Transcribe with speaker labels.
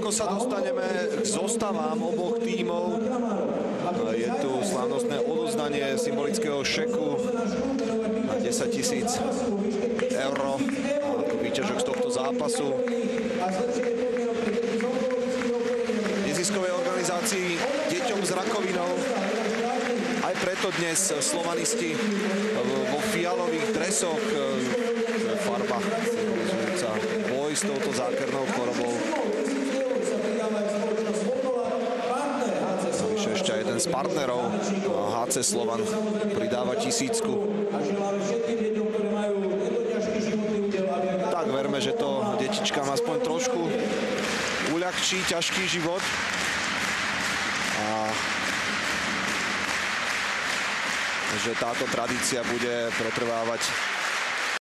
Speaker 1: ako sa dostaneme k zostavám oboch tímov. Je tu slávnostné odozdanie symbolického šeku na 10 000 eur ako výťažok z tohto zápasu. Neziskovej organizácii Deťom s rakovinou. Aj preto dnes slovanisti vo fialových dresoch, farba symbolizujúca boj s touto zákernou chorobou. Navyše ešte jeden z partnerov HC Slovan pridáva 1000. Tak verme, že to detičkám aspoň trošku uľahčí ťažký život. A že táto tradícia bude pretrvávať